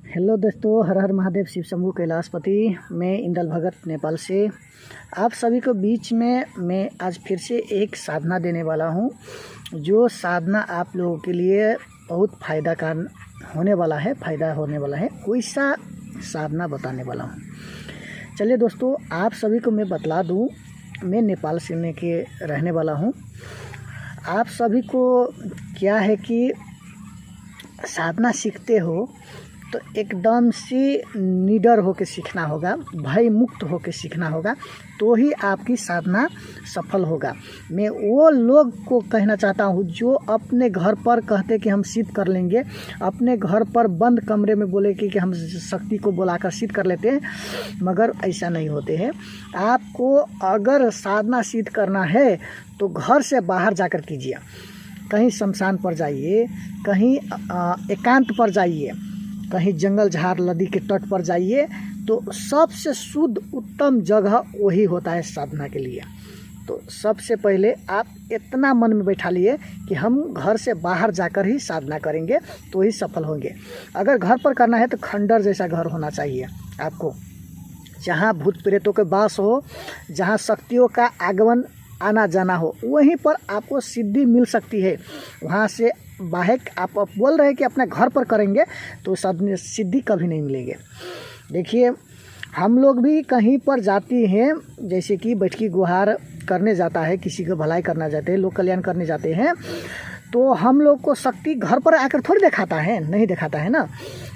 Hello दोस्तों, हर हर महादेव, शिव शंभू कैलाशपति। मैं इंदल भगत नेपाल से आप सभी को बीच में मैं आज फिर से एक साधना देने वाला हूं, जो साधना आप लोगों के लिए बहुत फ़ायदा का होने वाला है। कोई सा साधना बताने वाला हूं। चलिए दोस्तों, आप सभी को मैं बतला दूं, मैं नेपाल से के रहने वाला हूं। आप सभी को क्या है कि साधना सीखते हो तो एकदम से निडर होकर सीखना होगा, भय मुक्त होकर सीखना होगा, तो ही आपकी साधना सफल होगा। मैं वो लोग को कहना चाहता हूँ जो अपने घर पर कहते कि हम सिद्ध कर लेंगे, अपने घर पर बंद कमरे में बोले कि हम शक्ति को बुलाकर सिद्ध कर लेते हैं, मगर ऐसा नहीं होते हैं। आपको अगर साधना सिद्ध करना है तो घर से बाहर जाकर कीजिए। कहीं शमशान पर जाइए, कहीं एकांत पर जाइए, कहीं जंगल झाड़ नदी के तट पर जाइए, तो सबसे शुद्ध उत्तम जगह वही होता है साधना के लिए। तो सबसे पहले आप इतना मन में बैठा लिए कि हम घर से बाहर जाकर ही साधना करेंगे तो ही सफल होंगे। अगर घर पर करना है तो खंडर जैसा घर होना चाहिए आपको, जहाँ भूत प्रेतों के वास हो, जहाँ शक्तियों का आगमन आना जाना हो, वहीं पर आपको सिद्धि मिल सकती है। वहाँ से बाहर आप बोल रहे हैं कि अपने घर पर करेंगे तो सिद्धि कभी नहीं मिलेंगे। देखिए, हम लोग भी कहीं पर जाते हैं, जैसे कि बैठकी गुहार करने जाता है, किसी को भलाई करना जाते हैं, लोक कल्याण करने जाते हैं, तो हम लोग को शक्ति घर पर आकर थोड़ी दिखाता है, नहीं दिखाता है ना।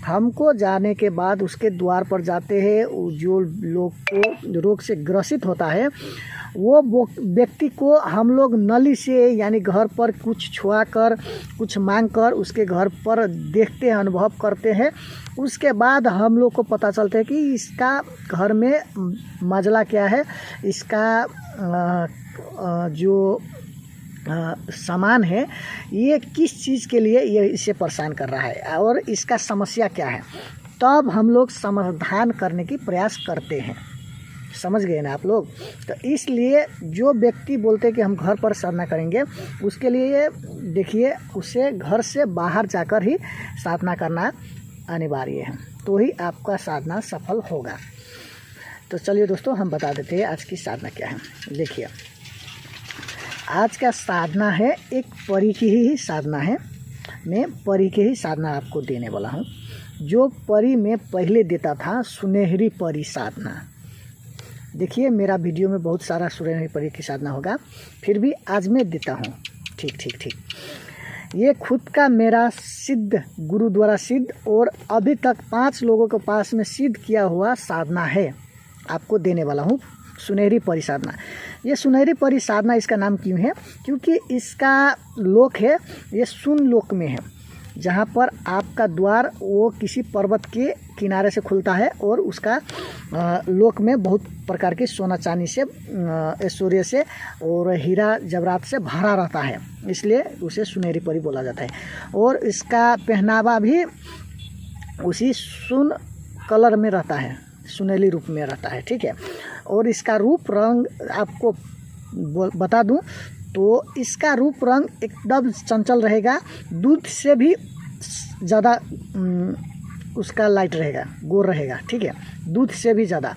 हमको जाने के बाद उसके द्वार पर जाते हैं। जो लोग को रोग से ग्रसित होता है वो व्यक्ति को हम लोग नली से यानी घर पर कुछ छुआ कर, कुछ मांग कर उसके घर पर देखते हैं, अनुभव करते हैं। उसके बाद हम लोग को पता चलता है कि इसका घर में मजला क्या है, इसका जो सामान है ये किस चीज़ के लिए ये इसे परेशान कर रहा है और इसका समस्या क्या है। तब हम लोग समाधान करने की प्रयास करते हैं। समझ गए ना आप लोग। तो इसलिए जो व्यक्ति बोलते हैं कि हम घर पर साधना करेंगे, उसके लिए देखिए उसे घर से बाहर जाकर ही साधना करना अनिवार्य है, तो ही आपका साधना सफल होगा। तो चलिए दोस्तों, हम बता देते हैं आज की साधना क्या है। देखिए, आज का साधना है एक परी की ही साधना है। मैं परी की ही साधना आपको देने वाला हूँ। जो परी मैं पहले देता था, सुनहरी परी साधना। देखिए, मेरा वीडियो में बहुत सारा सुनहरी परी की साधना होगा, फिर भी आज मैं देता हूँ। ठीक। ये खुद का मेरा सिद्ध, गुरु द्वारा सिद्ध और अभी तक 5 लोगों के पास में सिद्ध किया हुआ साधना है, आपको देने वाला हूँ। सुनहरी परी साधना। ये सुनहरी परी साधना इसका नाम क्यों है? क्योंकि इसका लोक है, ये सुन लोक में है, जहाँ पर आपका द्वार वो किसी पर्वत के किनारे से खुलता है और उसका लोक में बहुत प्रकार के सोना चांदी से, ऐश्वर्य से और हीरा जवाहरात से भरा रहता है, इसलिए उसे सुनहरी परी बोला जाता है। और इसका पहनावा भी उसी सुन कलर में रहता है, सुनहरी रूप में रहता है। ठीक है। और इसका रूप रंग आपको बता दूं तो इसका रूप रंग एकदम चंचल रहेगा, दूध से भी ज़्यादा उसका लाइट रहेगा, गोर रहेगा। ठीक है, दूध से भी ज़्यादा।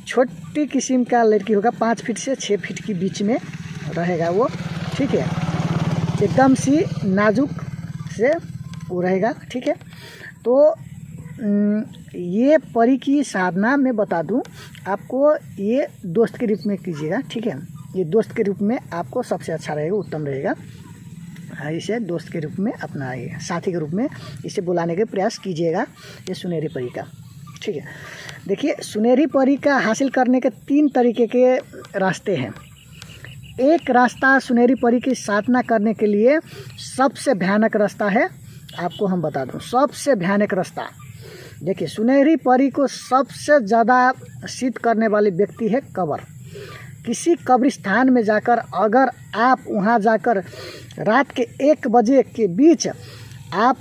छोटी किस्म का लड़की होगा, 5 फीट से 6 फीट के बीच में रहेगा वो। ठीक है, एकदम सी नाजुक से वो रहेगा। ठीक है। तो ये परी की साधना मैं बता दूं आपको, ये दोस्त के रूप में कीजिएगा। ठीक है, ये दोस्त के रूप में आपको सबसे अच्छा रहेगा, उत्तम रहेगा। इसे दोस्त के रूप में अपनाइए, साथी के रूप में इसे बुलाने के प्रयास कीजिएगा, ये सुनहरी परी का। ठीक है। देखिए, सुनहरी परी का हासिल करने के 3 तरीके के रास्ते हैं। एक रास्ता सुनहरी परी की साधना करने के लिए सबसे भयानक रास्ता है, आपको हम बता दूं, सबसे भयानक रास्ता। देखिए, सुनहरी परी को सबसे ज़्यादा सिद्ध करने वाले व्यक्ति है कब्र। किसी कब्रिस्तान में जाकर अगर आप वहाँ जाकर रात के 1 बजे के बीच आप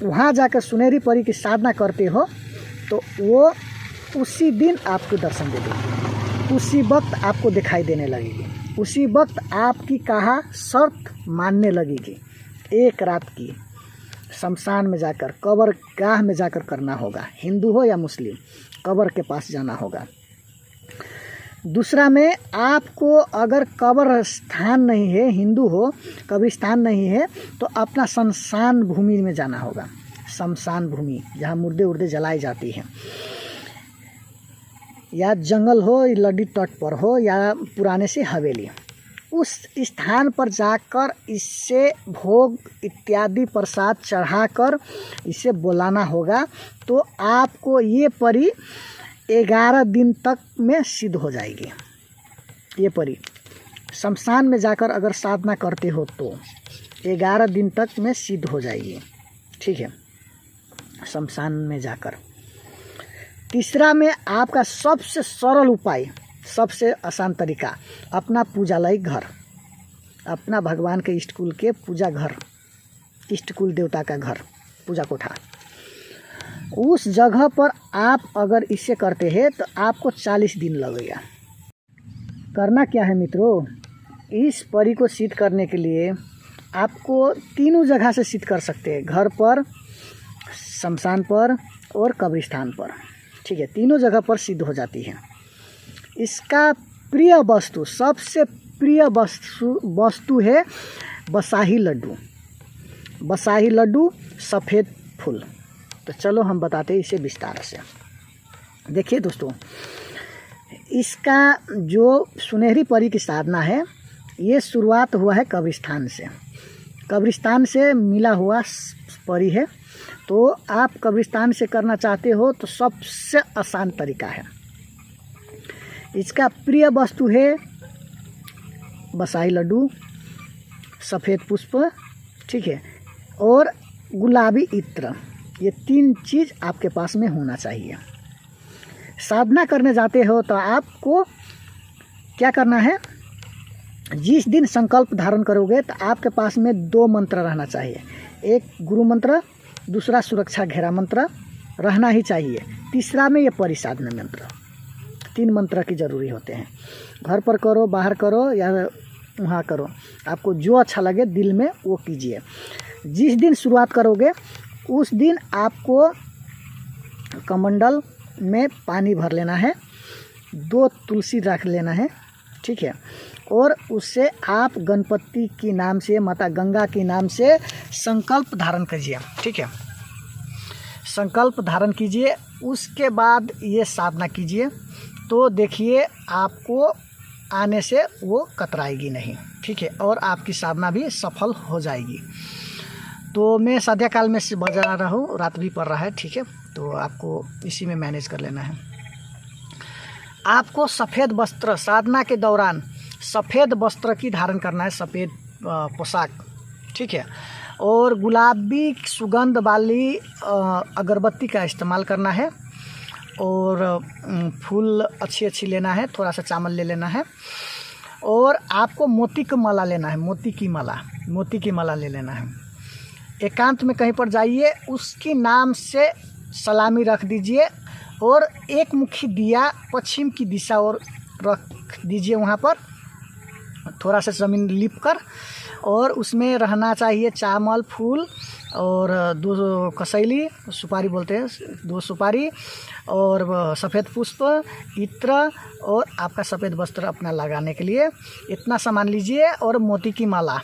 वहाँ जाकर सुनहरी परी की साधना करते हो, तो वो उसी दिन आपको दर्शन दे देगी, उसी वक्त आपको दिखाई देने लगेगी, उसी वक्त आपकी कहा शर्त मानने लगेगी। 1 रात की शमशान में जाकर, कब्र गाह में जाकर करना होगा, हिंदू हो या मुस्लिम, कब्र के पास जाना होगा। दूसरा में आपको अगर कब्र स्थान नहीं है, हिंदू हो, कब्रिस्तान नहीं है, तो अपना शमशान भूमि में जाना होगा। शमशान भूमि जहाँ मुर्दे उर्दे जलाई जाती हैं, या जंगल हो, लड़ी तट पर हो, या पुराने से हवेली, उस स्थान पर जाकर इससे भोग इत्यादि प्रसाद चढ़ाकर इसे बुलाना होगा। तो आपको ये परी 11 दिन तक में सिद्ध हो जाएगी। ये परी शमशान में जाकर अगर साधना करते हो तो 11 दिन तक में सिद्ध हो जाएगी। ठीक है, शमशान में जाकर। तीसरा में आपका सबसे सरल उपाय, सबसे आसान तरीका, अपना पूजालय घर, अपना भगवान के इष्ट कुल के पूजा घर, इष्ट कुल देवता का घर, पूजा कोठा, उस जगह पर आप अगर इसे करते हैं तो आपको 40 दिन लगेगा। करना क्या है मित्रों, इस परी को सिद्ध करने के लिए आपको तीनों जगह से सिद्ध कर सकते हैं, घर पर, शमशान पर और कब्रिस्तान पर। ठीक है, तीनों जगह पर सिद्ध हो जाती है। इसका प्रिय वस्तु, सबसे प्रिय वस्तु है बसाही लड्डू। बसाही लड्डू, सफ़ेद फूल। तो चलो हम बताते हैं इसे विस्तार से। देखिए दोस्तों, इसका जो सुनहरी परी की साधना है, ये शुरुआत हुआ है कब्रिस्तान से। कब्रिस्तान से मिला हुआ परी है। तो आप कब्रिस्तान से करना चाहते हो तो सबसे आसान तरीका है। इसका प्रिय वस्तु है बसाई लड्डू, सफ़ेद पुष्प, ठीक है, और गुलाबी इत्र। ये 3 चीज़ आपके पास में होना चाहिए। साधना करने जाते हो तो आपको क्या करना है, जिस दिन संकल्प धारण करोगे तो आपके पास में 2 मंत्र रहना चाहिए। एक गुरु मंत्र, दूसरा सुरक्षा घेरा मंत्र रहना ही चाहिए। तीसरा में ये परिसाधना मंत्र। 3 मंत्र की ज़रूरी होते हैं। घर पर करो, बाहर करो या वहाँ करो, आपको जो अच्छा लगे दिल में वो कीजिए। जिस दिन शुरुआत करोगे उस दिन आपको कमंडल में पानी भर लेना है, 2 तुलसी रख लेना है, ठीक है, और उससे आप गणपति के नाम से, माता गंगा के नाम से संकल्प धारण कीजिए। ठीक है, संकल्प धारण कीजिए। उसके बाद ये साधना कीजिए तो देखिए आपको आने से वो कतराएगी नहीं। ठीक है, और आपकी साधना भी सफल हो जाएगी। तो मैं साध्या काल में से बजा रहा हूँ, रात भी पड़ रहा है। ठीक है, तो आपको इसी में मैनेज कर लेना है। आपको सफ़ेद वस्त्र, साधना के दौरान सफ़ेद वस्त्र की धारण करना है, सफ़ेद पोशाक। ठीक है, और गुलाबी सुगंध वाली अगरबत्ती का इस्तेमाल करना है, और फूल अच्छी लेना है, थोड़ा सा चावल ले लेना है, और आपको मोती की माला लेना है, मोती की माला ले लेना है। एकांत में कहीं पर जाइए, उसके नाम से सलामी रख दीजिए, और एक मुखी दिया पश्चिम की दिशा और रख दीजिए वहाँ पर, थोड़ा सा ज़मीन लिप कर, और उसमें रहना चाहिए चावल, फूल और 2 कसैली, सुपारी बोलते हैं, 2 सुपारी, और सफ़ेद पुष्प, इत्र, और आपका सफ़ेद वस्त्र अपना लगाने के लिए इतना सामान लीजिए, और मोती की माला।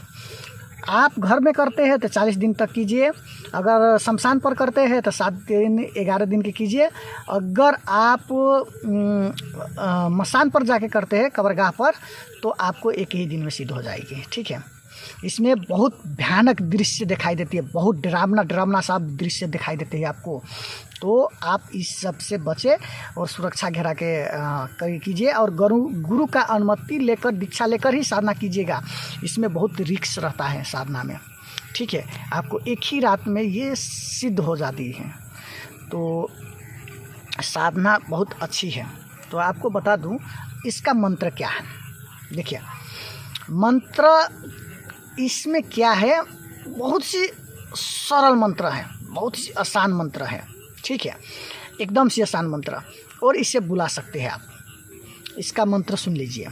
आप घर में करते हैं तो 40 दिन तक कीजिए, अगर शमशान पर करते हैं तो 7 दिन 11 दिन की कीजिए। अगर आप मसान पर जाके करते हैं, कब्रगाह पर, तो आपको 1 ही दिन में सिद्ध हो जाएगी। ठीक है, इसमें बहुत भयानक दृश्य दिखाई देती है, बहुत डरावना सा दृश्य दिखाई देते हैं आपको। तो आप इस सब से बचे और सुरक्षा घेरा के कीजिए, और गुरु का अनुमति लेकर, दीक्षा लेकर ही साधना कीजिएगा। इसमें बहुत रिस्क रहता है साधना में। ठीक है, आपको 1 ही रात में ये सिद्ध हो जाती है। तो साधना बहुत अच्छी है। तो आपको बता दूं इसका मंत्र क्या है। देखिए, मंत्र इसमें क्या है, बहुत सी सरल मंत्र है, बहुत ही आसान मंत्र है। ठीक है, एकदम से आसान मंत्र, और इसे बुला सकते हैं आप। इसका मंत्र सुन लीजिए।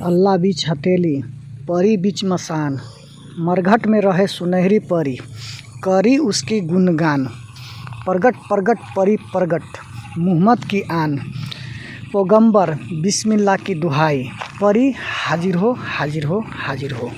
अल्लाह बीच हथेली, परी बीच मसान, मरघट में रहे सुनहरी परी, करी उसकी गुणगान, प्रगट प्रगट परी प्रगट मुहम्मद की आन, पैगंबर बिस्मिल्लाह की दुहाई, परी हाजिर हो हाजिर हो हाजिर हो।